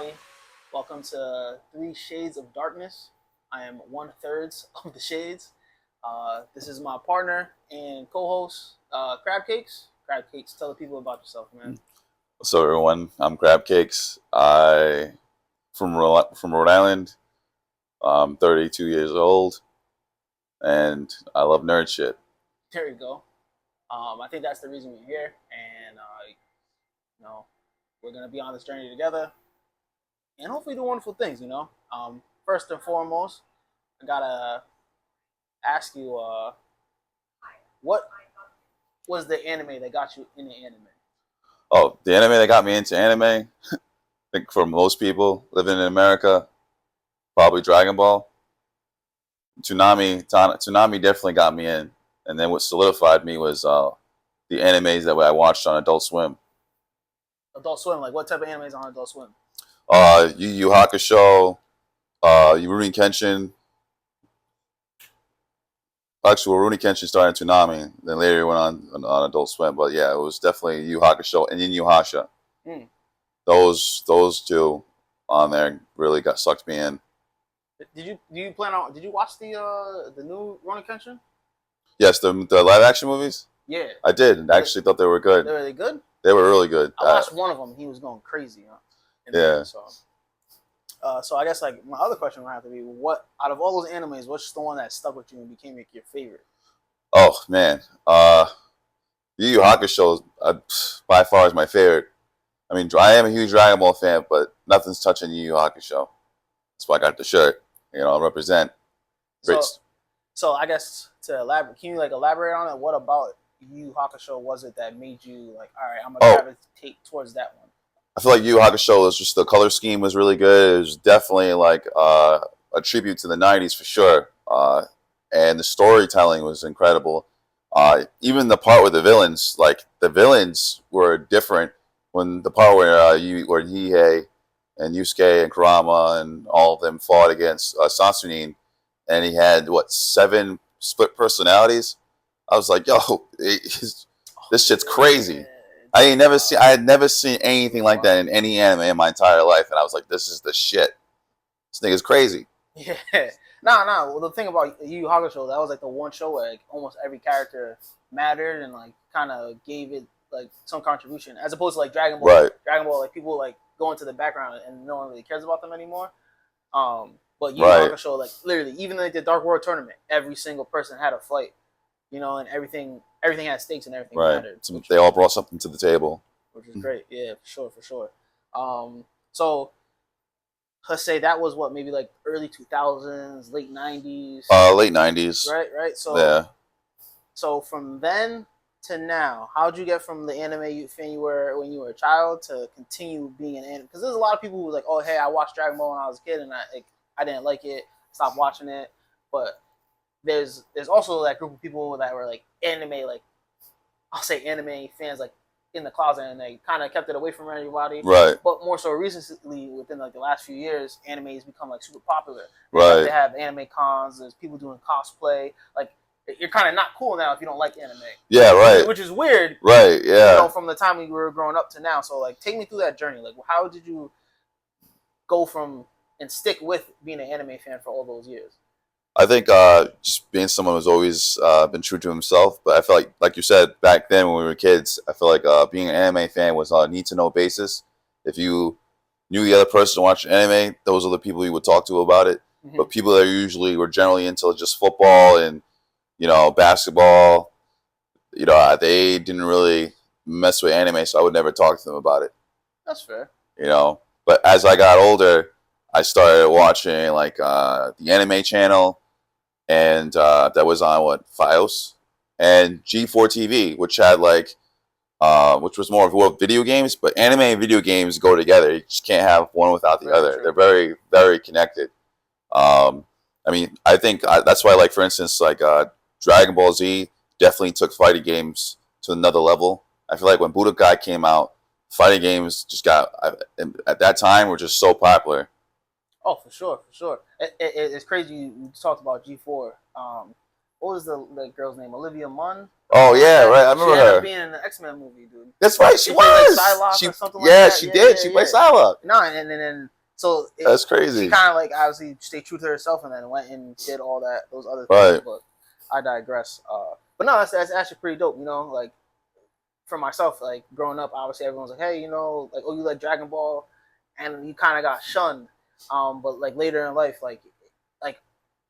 everybody. Welcome to Three Shades of Darkness. I am 1/3 of the shades. This is my partner and co-host, CrabCakes. CrabCakes, tell the people about yourself, man. So everyone, I'm CrabCakes. I from Rhode Island. I'm 32 years old, and I love nerd shit. There you go. I think that's the reason we're here, and you know, we're gonna be on this journey together, and hopefully do wonderful things. First and foremost, I gotta ask you, what was the anime that got you into anime? Oh, the anime that got me into anime, I think for most people living in America, probably Dragon Ball. Tsunami definitely got me in, and then what solidified me was the animes that I watched on Adult Swim. Adult Swim, like what type of animes on Adult Swim? Yu Yu Hakusho, Rurouni Kenshin. Actually, Rurouni Kenshin started in Toonami, then later went on Adult Swim. But yeah, it was definitely Yu Yu Hakusho and Inuyasha. Mm. Those two on there really got sucked me in. Did you watch the new Rurouni Kenshin? Yes, the live action movies. Yeah, I did. I actually thought they were good. They were really good. They were really good. I watched one of them. He was going crazy. Yeah. So I guess like my other question would have to be, what out of all those animes, what's the one that stuck with you and became like, your favorite? Oh man, Yu Yu Hakusho by far is my favorite. I mean, I am a huge Dragon Ball fan, but nothing's touching Yu Yu Hakusho. That's why I got the shirt. I represent. So I guess to elaborate, can you like elaborate on it? What about Yu Yu Hakusho was it that made you like, all right, I'm gonna gravitate towards that one? I feel like Yu Yu Hakusho was just the color scheme was really good. It was definitely like a tribute to the '90s for sure, and the storytelling was incredible. Even the part with the villains were different. When the part where where Nihei and Yusuke and Kurama and all of them fought against Sansunin, and he had 7 split personalities. I was like, yo, this shit's crazy. I had never seen anything like that in any anime in my entire life, and I was like, this is the shit. This thing is crazy. Yeah. No. Well, the thing about Yu Yu Hakusho, that was like the one show where like almost every character mattered and like kind of gave it like some contribution, as opposed to like Dragon Ball. Right. Dragon Ball, like people like go into the background and no one really cares about them anymore. But Yu Yu Hakusho, like literally, even like the Dark World tournament, every single person had a fight, and everything had stakes and everything mattered. They all brought something to the table, which is great. Yeah, for sure. So let's say that was what, maybe like early 2000s, late 90s. Late 90s. Right. So yeah. So from then to now, how'd you get from the anime fan you were when you were a child to continue being an anime? Because there's a lot of people who were like, oh hey, I watched Dragon Ball when I was a kid and I didn't like it, stopped watching it. But there's also that group of people that were like anime, like I'll say anime fans, like in the closet, and they kind of kept it away from everybody. Right. But more so recently, within like the last few years, anime has become like super popular. Right. They have anime cons. There's people doing cosplay. Like you're kind of not cool now if you don't like anime. Yeah. Right. Which is weird. Right. Yeah. From the time we were growing up to now. So like, take me through that journey. Like, how did you go from and stick with being an anime fan for all those years? I think just being someone who's always been true to himself. But I feel like you said, back then when we were kids, I feel like being an anime fan was on a need-to-know basis. If you knew the other person watching anime, those are the people you would talk to about it. Mm-hmm. But people that usually were generally into just football and, basketball, they didn't really mess with anime, so I would never talk to them about it. That's fair. But as I got older, I started watching like the anime channel, and that was on Fios, and G4 TV, which had which was more of video games, but anime and video games go together. You just can't have one without the other. True. They're very, very connected. I think that's why, like for instance, like Dragon Ball Z definitely took fighting games to another level. I feel like when Budokai came out, fighting games just at that time were just so popular. Oh, for sure. It's crazy you talked about G4. what was the girl's name? Olivia Munn. Oh yeah, right. I remember she ended her. up being in the X-Men movie, dude. That's right. She She played was. like Psylocke She or something like that. she did. She played Psylocke. No, and then so That's crazy. She kind of like obviously stayed true to herself, and then went and did all those other things. Right. But I digress. But no, that's actually pretty dope. You know, like for myself, like growing up, obviously everyone's like, hey, you know, like oh, you like Dragon Ball, and you kind of got shunned. But like later in life, like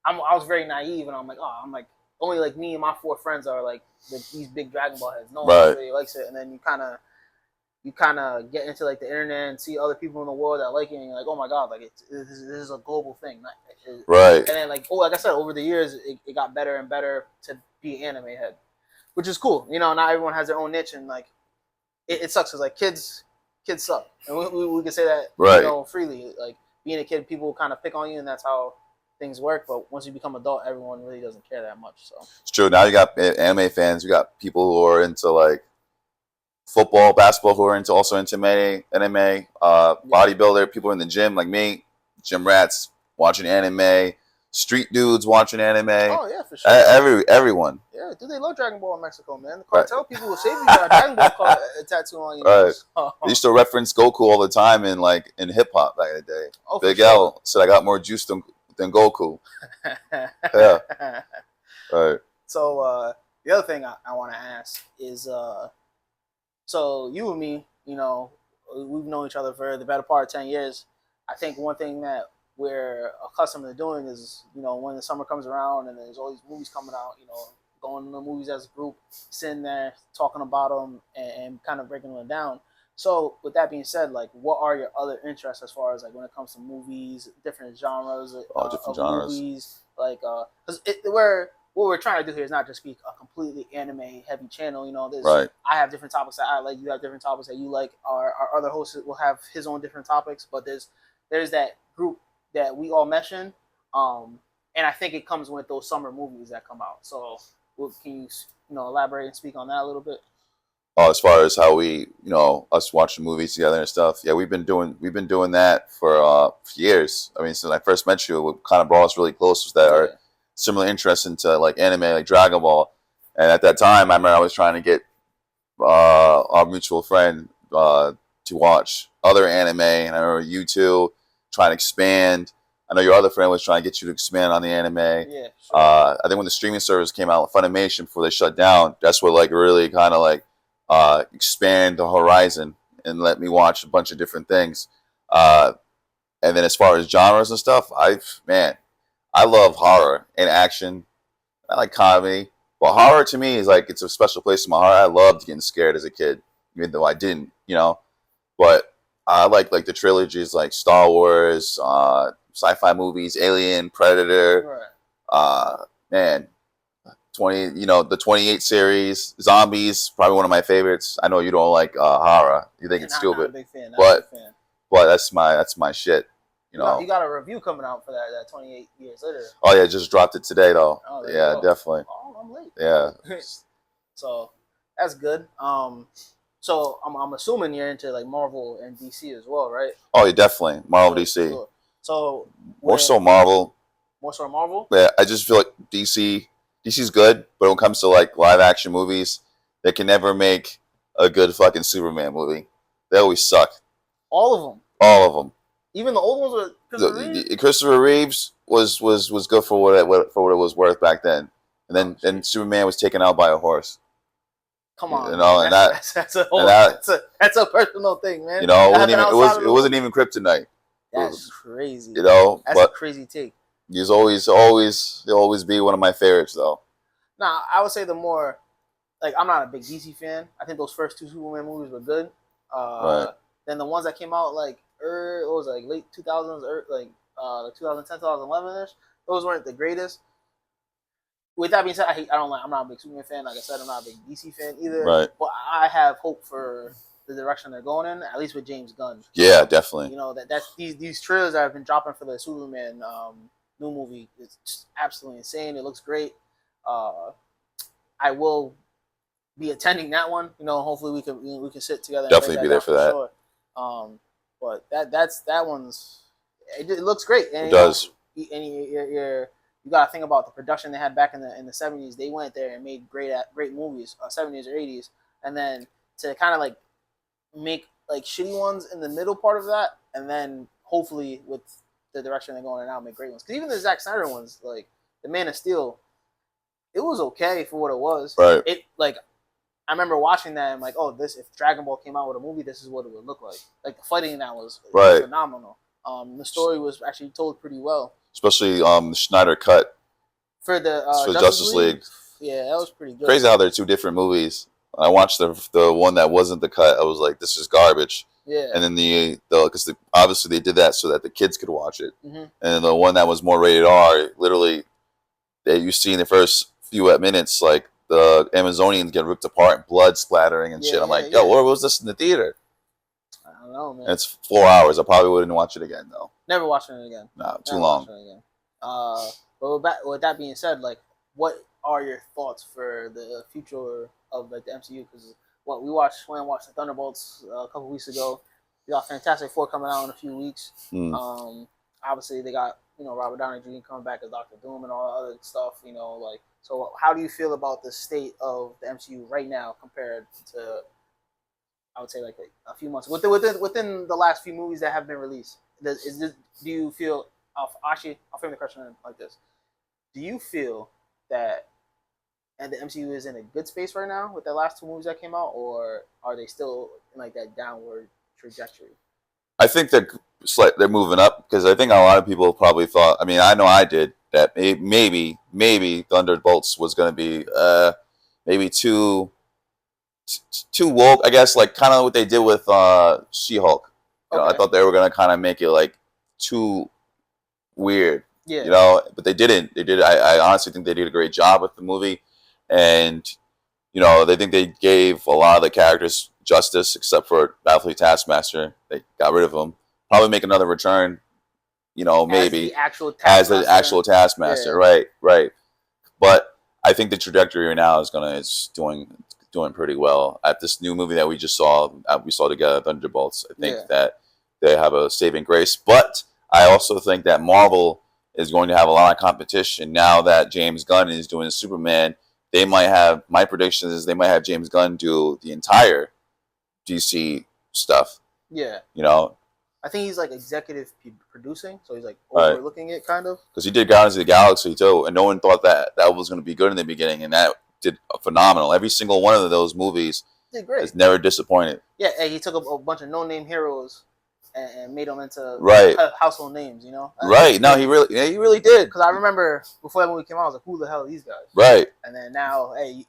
I was very naive, and I'm like only like me and my 4 friends are like these big Dragon Ball heads. No one else really likes it, and then you kind of get into like the internet and see other people in the world that like it, and you're like, oh my god, like this is a global thing, right? And then like I said, over the years, it got better and better to be an anime head, which is cool. You know, not everyone has their own niche, and like it sucks because like kids suck, and we can say that you know freely. Like being a kid, people kind of pick on you, and that's how things work. But once you become adult, everyone really doesn't care that much. So it's true. Now you got anime fans. You got people who are into like football, basketball, who are also into anime, bodybuilder, people in the gym like me, gym rats watching anime, street dudes watching anime. Oh yeah, for sure. Everyone. Yeah, dude, they love Dragon Ball in Mexico, man. The cartel people will save you got a Dragon Ball tattoo on you. Right. They used to reference Goku all the time in hip hop back in the day. Oh, Big L said I got more juice than Goku. Yeah. Right. So the other thing I want to ask is so you and me, you know, we've known each other for the better part of 10 years. I think one thing that we're accustomed to doing is, you know, when the summer comes around and there's all these movies coming out, you know, going to the movies as a group, sitting there talking about them and kind of breaking them down. So with that being said, like, what are your other interests as far as like when it comes to movies, different genres of movies, like because what we're trying to do here is not just be a completely anime heavy channel. You know, I have different topics that I like. You have different topics that you like. Our other host will have his own different topics. But there's that group that we all mention, and I think it comes with those summer movies that come out. So, can you elaborate and speak on that a little bit? As far as how we, us watching movies together and stuff. Yeah, we've been doing that for years. I mean, since I first met you, what kind of brought us really close was that our similar interest into like anime, like Dragon Ball. And at that time, I remember I was trying to get our mutual friend to watch other anime, and I remember you two trying to expand. I know your other friend was trying to get you to expand on the anime. Yeah, sure. I think when the streaming service came out, Funimation, before they shut down, that's what like really kind of like expand the horizon and let me watch a bunch of different things. And then as far as genres and stuff, I love horror and action. I like comedy. But horror to me is like, it's a special place in my heart. I loved getting scared as a kid, even though I didn't, But I like the trilogies like Star Wars, sci-fi movies, Alien, Predator, man, the 28 series, Zombies, probably one of my favorites. I know you don't like horror. You think it's stupid. Not a big fan. But that's my shit. You got a review coming out for that 28 years later. Oh yeah, just dropped it today though. Oh, yeah, definitely. Oh, I'm late. Yeah. So that's good. So I'm assuming you're into like Marvel and DC as well, right? Oh yeah, definitely Marvel, DC. Sure. So more so Marvel. More so Marvel. Yeah, I just feel like DC's good, but when it comes to like live action movies, they can never make a good fucking Superman movie. They always suck. All of them. All of them. Even the old ones with Christopher Reeves? Christopher Reeves was good for what it was worth back then, and then Superman was taken out by a horse. Come on, that's a personal thing, man. It wasn't even kryptonite. That's crazy. That's a crazy take. He'll always be one of my favorites, though. Nah, I would say the more, like, I'm not a big DC fan. I think those first 2 Superman movies were good. Right. Then the ones that came out like late 2000s, 2010, 2011 ish. Those weren't the greatest. With that being said, I'm not a big Superman fan. Like I said, I'm not a big DC fan either. Right. But I have hope for the direction they're going in, at least with James Gunn. Yeah, definitely. That's these trailers that have been dropping for the Superman new movie. It's just absolutely insane. It looks great. I will be attending that one. Hopefully we can sit together. Definitely be there for that. Sure. But that one's it looks great. And, it does. And you got to think about the production they had back in the 70s. They went there and made great movies, 70s or 80s, and then to kind of like make like shitty ones in the middle part of that, and then hopefully with the direction they're going in now, make great ones. Because even the Zack Snyder ones, like the Man of Steel, it was okay for what it was. Right. It like I remember watching that and like, oh, this if Dragon Ball came out with a movie, this is what it would look like. Like the fighting in that was phenomenal. The story was actually told pretty well, especially the Snyder cut for the Justice League. Yeah, that was pretty good. Crazy how they're two different movies. I watched the one that wasn't the cut. I was like, this is garbage. Yeah. And then because obviously they did that so that the kids could watch it. Mm-hmm. And then the one that was more rated R, literally, you see in the first few minutes, like the Amazonians get ripped apart and blood splattering and shit. I'm like, yo, where was this in the theater? I don't know, man. And it's 4 hours. I probably wouldn't watch it again, though. Never watching it again. No, too long. But with that being said, like, what are your thoughts for the future of like the MCU? Because went and watched the Thunderbolts a couple weeks ago. We got Fantastic Four coming out in a few weeks. Obviously, they got Robert Downey Jr. coming back as Doctor Doom and all that other stuff. Like, so how do you feel about the state of the MCU right now compared to, I would say, like a few months within the last few movies that have been released? Do you feel? Actually, I'll frame the question like this: do you feel that the MCU is in a good space right now with the last two movies that came out, or are they still in like that downward trajectory? I think they're moving up because I think a lot of people probably thought. I mean, I know I did that. Maybe Thunderbolts was going to be maybe too woke. I guess like kind of what they did with She-Hulk. I thought they were going to kind of make it like too weird. Yeah. But they didn't. They did. I honestly think they did a great job with the movie, and they think they gave a lot of the characters justice, except for Battlefield Taskmaster. They got rid of him. Probably make another return. Maybe as the actual Taskmaster. Yeah. Right. But I think the trajectory right now is doing pretty well. At this new movie that we just saw, we saw together, Thunderbolts. I think that they have a saving grace, but I also think that Marvel is going to have a lot of competition now that James Gunn is doing Superman. They might have, my prediction is they might have James Gunn do the entire DC stuff. Yeah. I think he's like executive producing, so he's like overlooking it kind of. Because he did Guardians of the Galaxy too, and no one thought that was going to be good in the beginning, and that did phenomenal. Every single one of those movies did great. Has never disappointed. Yeah, and he took a bunch of no-name heroes and made them into household names, Right. No, he really did. Because I remember before that movie came out, I was like, who the hell are these guys? Right. And then now, hey,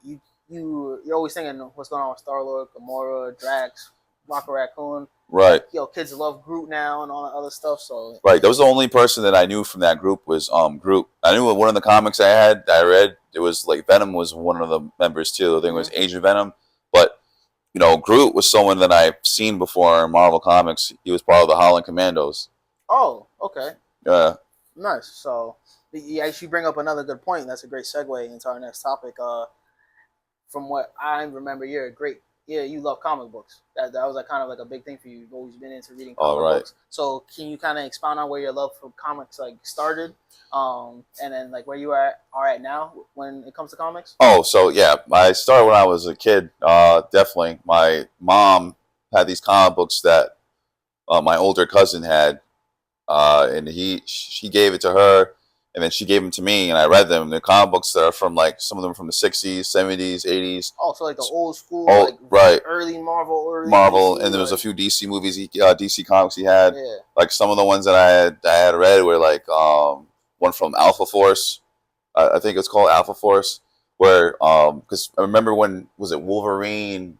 you're always thinking what's going on with Star-Lord, Gamora, Drax, Rocket Raccoon. Right. Kids love Groot now and all that other stuff. So right. That was the only person that I knew from that group was Groot. I knew one of the comics I read, it was like Venom was one of the members too. I think it was Agent Venom. But Groot was someone that I've seen before in Marvel Comics. He was part of the Holland Commandos. Oh, okay. Yeah. Nice. So you actually bring up another good point. That's a great segue into our next topic. From what I remember, you love comic books. That was like kind of like a big thing for you. You've always been into reading comic books. So can you kind of expound on where your love for comics like started, and then like where you are at now when it comes to comics? Oh, so yeah, I started when I was a kid. Definitely, my mom had these comic books that my older cousin had, and she gave it to her. And then she gave them to me, and I read them. They're comic books that are from like some of them from the 60s, 70s, 80s. Oh, so like the old school, early Marvel, DC, and there was a few DC movies, DC comics he had. Yeah. Like some of the ones that I had read were like one from Alpha Force. I think it's called Alpha Force, where because I remember when was it Wolverine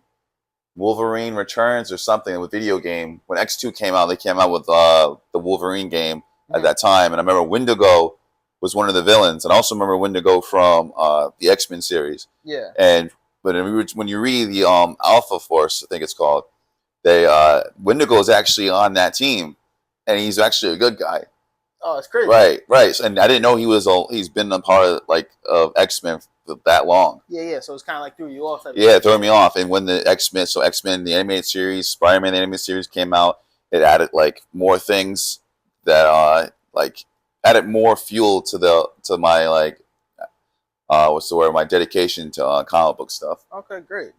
Returns or something with video game when X2 came out. They came out with the Wolverine game at that time, and I remember Wendigo was one of the villains, and I also remember Wendigo from the X-Men series. Yeah. But when you read the Alpha Force, I think it's called, Wendigo is actually on that team, and he's actually a good guy. Oh, it's crazy. Right. And I didn't know he's been a part of X-Men for that long. Yeah. So it's kind of like threw you off. Yeah, it threw me off. And when the X-Men, the animated series, Spider-Man the animated series came out, it added like more things that added more fuel to my like what's the word, my dedication to comic book stuff. Okay, great.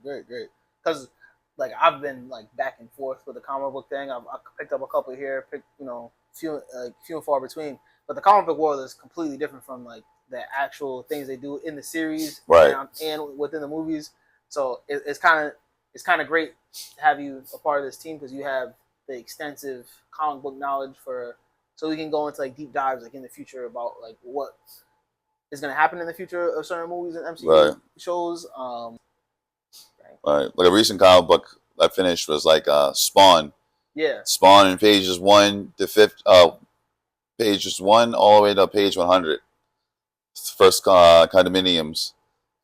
Because like I've been like back and forth with the comic book thing. I picked up a couple here, few and far between. But the comic book world is completely different from like the actual things they do in the series, right, and within the movies. So it's kind of great to have you a part of this team because you have the extensive comic book knowledge so we can go into like deep dives like in the future about like what is going to happen in the future of certain movies and MCU shows. Right. Like a recent comic book I finished was like Spawn. Yeah. Spawn in pages 1 to 50, pages 1 all the way to page 100. It's the first condominiums.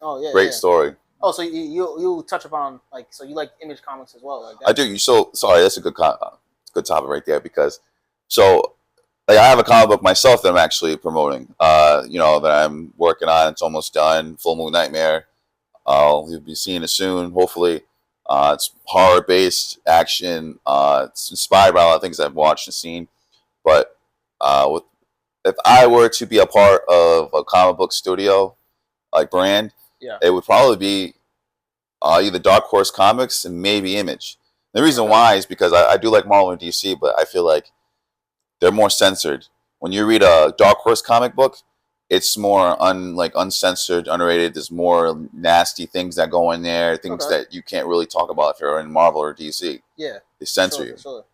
Oh yeah. Great story. Oh, so you touch upon like so you like Image Comics as well, like that? I do. Sorry, that's a good topic right there because like I have a comic book myself that I'm actually promoting. That I'm working on. It's almost done. Full Moon Nightmare. You'll be seeing it soon, hopefully. It's horror-based action. It's inspired by a lot of things I've watched and seen. But if I were to be a part of a comic book studio, like brand, it would probably be either Dark Horse Comics and maybe Image. The reason why is because I do like Marvel and DC, but I feel like they're more censored. When you read a Dark Horse comic book, it's more uncensored, unrated. There's more nasty things that go in there, things that you can't really talk about if you're in Marvel or DC. Yeah, they censor you. Sure.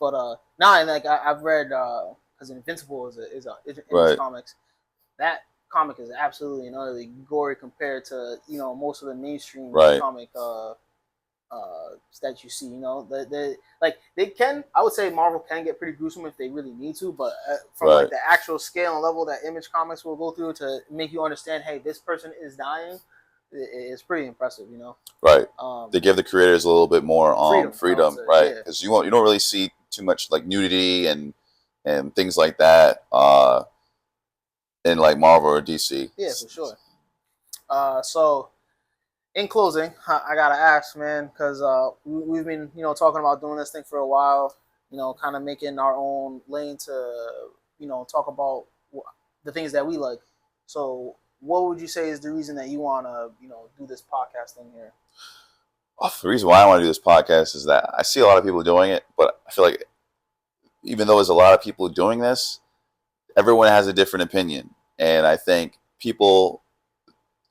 But and like I've read because Invincible is Image Comics. That comic is absolutely and utterly gory compared to most of the mainstream comic that you see. I would say Marvel can get pretty gruesome if they really need to, but from like the actual scale and level that Image Comics will go through to make you understand, hey, this person is dying, it's pretty impressive. Right. They give the creators a little bit more freedom, right? Because you don't really see too much like nudity and things like that in like Marvel or DC. Yeah, for sure. So in closing, I gotta ask, man, because we've been talking about doing this thing for a while, kind of making our own lane to talk about the things that we like. So what would you say is the reason that you want to do this podcast thing here? The reason why I want to do this podcast is that I see a lot of people doing it, but I feel like even though there's a lot of people doing this, everyone has a different opinion. And I think people,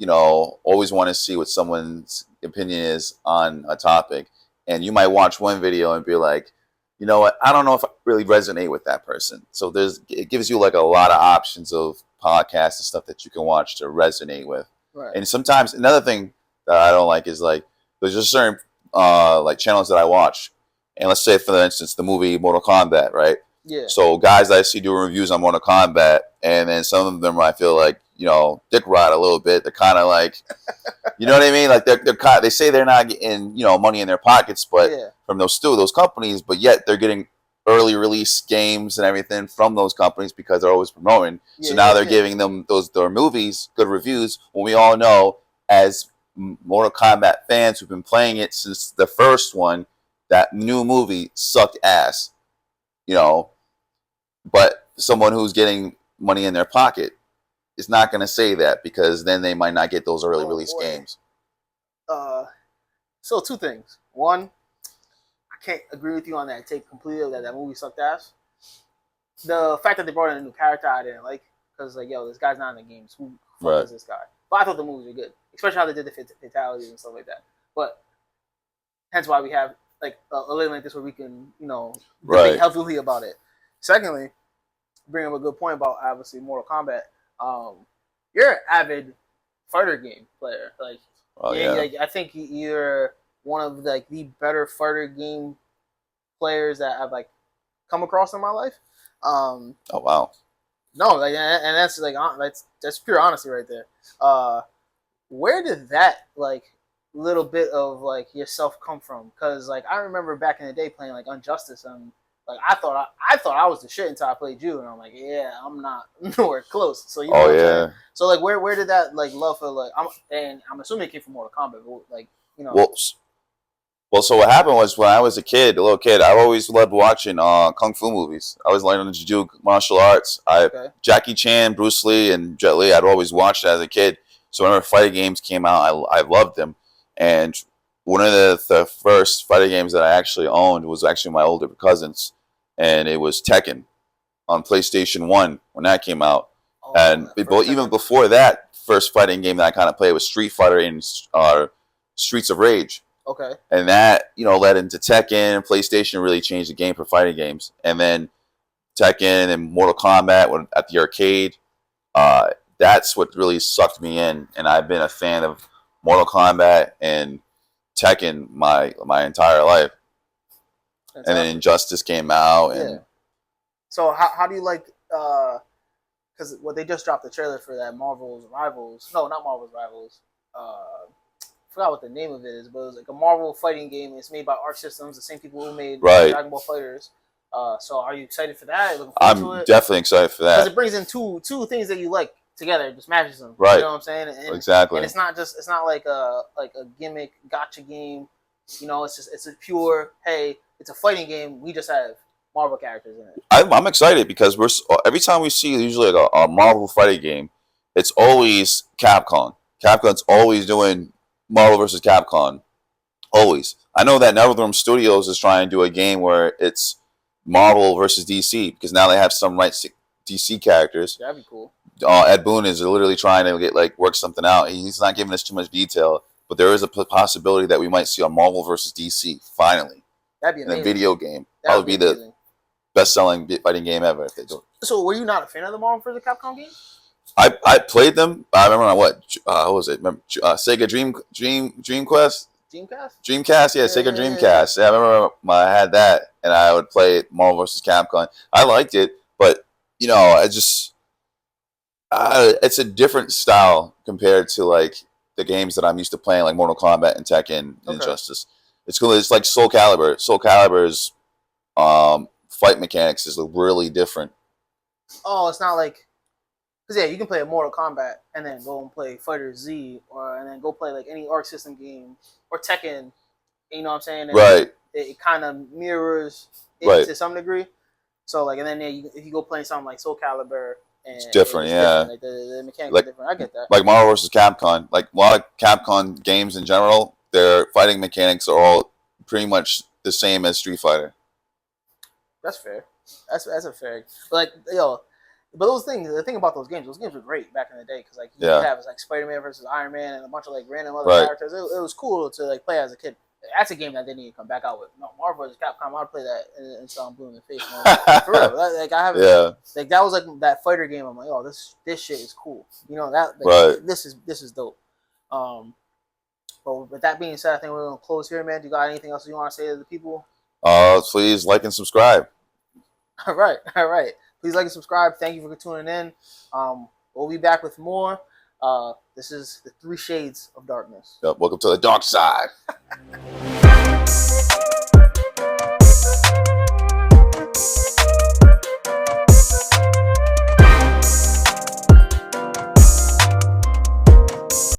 always want to see what someone's opinion is on a topic. And you might watch one video and be like, you know what, I don't know if I really resonate with that person. So it gives you like a lot of options of podcasts and stuff that you can watch to resonate with. Right. And sometimes another thing that I don't like is like, there's just certain like channels that I watch. And let's say, for instance, the movie Mortal Kombat, right? Yeah. So guys that I see doing reviews on Mortal Kombat, and then some of them I feel like, dick ride a little bit. They're kind of like, you know what I mean? Like they say they're not getting, money in their pockets, but from those companies, but yet they're getting early release games and everything from those companies because they're always promoting. So now they're giving them their movies good reviews when we all know as Mortal Kombat fans who've been playing it since the first one, that new movie sucked ass, but someone who's getting money in their pocket is not going to say that because then they might not get those early release games. So two things. One, I can't agree with you on that take completely that movie sucked ass. The fact that they brought in a new character I didn't like because like, this guy's not in the games. Who is this guy? But I thought the movies were good, especially how they did the fatalities and stuff like that. But hence why we have like a lane like this where we can, debate healthily about it. Secondly, bring up a good point about obviously Mortal Kombat. You're an avid fighter game player. Like, like I think you're one of like the better fighter game players that I've like come across in my life. Oh wow. No, like, and that's like that's pure honesty right there. Where did that like little bit of like yourself come from? Because like I remember back in the day playing like Injustice, and like I thought I was the shit until I played you, and I'm like, yeah, I'm not nowhere close. So you know what I'm saying? So like where did that like love for like I'm assuming it came from Mortal Kombat, but like Well, so what happened was when I was a little kid, I always loved watching kung fu movies. I was learning to do martial arts. Okay. Jackie Chan, Bruce Lee, and Jet Li. I'd always watched it as a kid. So whenever fighting games came out, I loved them. And one of the first fighting games that I actually owned was actually my older cousin's, and it was Tekken on PlayStation 1 when that came out. Oh, And even before that, first fighting game that I kind of played was Street Fighter and Streets of Rage. Okay. And that, led into Tekken. PlayStation really changed the game for fighting games. And then Tekken and Mortal Kombat at the arcade. That's what really sucked me in. And I've been a fan of Mortal Kombat and Tekken my entire life. That's and awesome. Then Injustice came out. And so how do you like... because they just dropped the trailer for that Marvel's Rivals. No, not Marvel's Rivals. I forgot what the name of it is, but it was like a Marvel fighting game. It's made by Arc Systems, the same people who made Dragon Ball FighterZ. So are you excited for that? I'm definitely excited for that. Because it brings in two things that you like together, just matches them. Right. You know what I'm saying? And, exactly. And it's not like a gimmick gotcha game. It's a pure, hey, it's a fighting game. We just have Marvel characters in it. I'm excited because every time we see usually like a Marvel fighting game, it's always Capcom. Capcom's always doing Marvel versus Capcom. Always. I know that NetherRealm Studios is trying to do a game where it's Marvel versus DC because now they have some DC characters. That'd be cool. Ed Boon is literally trying to work something out. He's not giving us too much detail, but there is a possibility that we might see a Marvel versus DC finally. That'd be amazing. In a video game. That would be the best-selling fighting game ever if they do it. So were you not a fan of the Marvel vs. Capcom game? I played them. I remember on what was it? Remember, Sega Dreamcast? Dreamcast, yeah, Sega Dreamcast. Yeah, I remember I had that, and I would play Marvel vs. Capcom. I liked it, but it's a different style compared to like the games that I'm used to playing, like Mortal Kombat and Tekken and Injustice. It's cool. It's like Soul Calibur. Soul Calibur's fight mechanics is really different. Oh, it's not like, because you can play a Mortal Kombat and then go and play Fighter Z, and then go play like any Arc System game or Tekken. You know what I'm saying? And right. It kind of mirrors it to some degree. So like, and then if you go play something like Soul Calibur, it's different, yeah. Different. Like the mechanics are different. I get that. Like Marvel vs. Capcom, like a lot of Capcom games in general, their fighting mechanics are all pretty much the same as Street Fighter. That's fair. That's a fair. But those things, the thing about those games were great back in the day because you have like Spider-Man versus Iron Man and a bunch of like random other characters. It was cool to like play as a kid. That's a game that they need to come back out with. No, Marvel vs. Capcom, I'd play that and saw blue in the face. For real, like I haven't. Yeah. Like that was like that fighter game. I'm like, oh, this shit is cool. This is dope. But with that being said, I think we're gonna close here, man. Do you got anything else you want to say to the people? Please like and subscribe. All right. Please like and subscribe. Thank you for tuning in. We'll be back with more. This is the 3 Shades of Darkness. Welcome to the dark side.